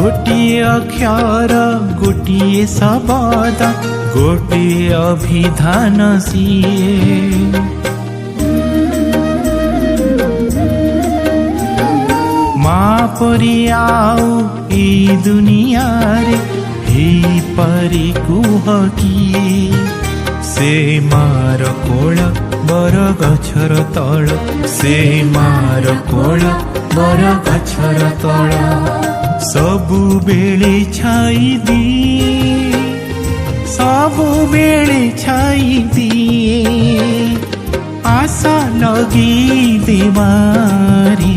गोटिए अक्षर गोटिए शब्द गोटिए अभिधान सिए माँ परी आउ ए दुनिया रे हे परी कुह किए से मार कोल बर गछर तल से मार कोल बर गछर तल सबु बेले छाई दिए सबु बेले छाई दिए आशा लगी देवारी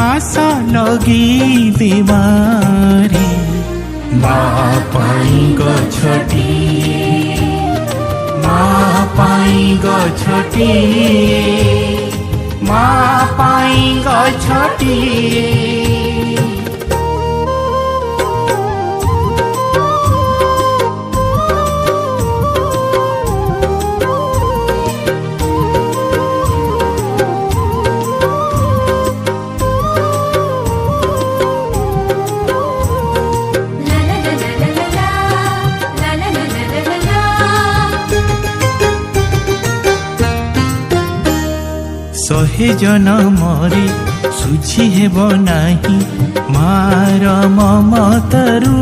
आशा लगी देवारी माँ पाई गछटी माँ पाई गछटी माँ पाई गछटी सहे जन मरे सुझी हेब नाही मार ममतारु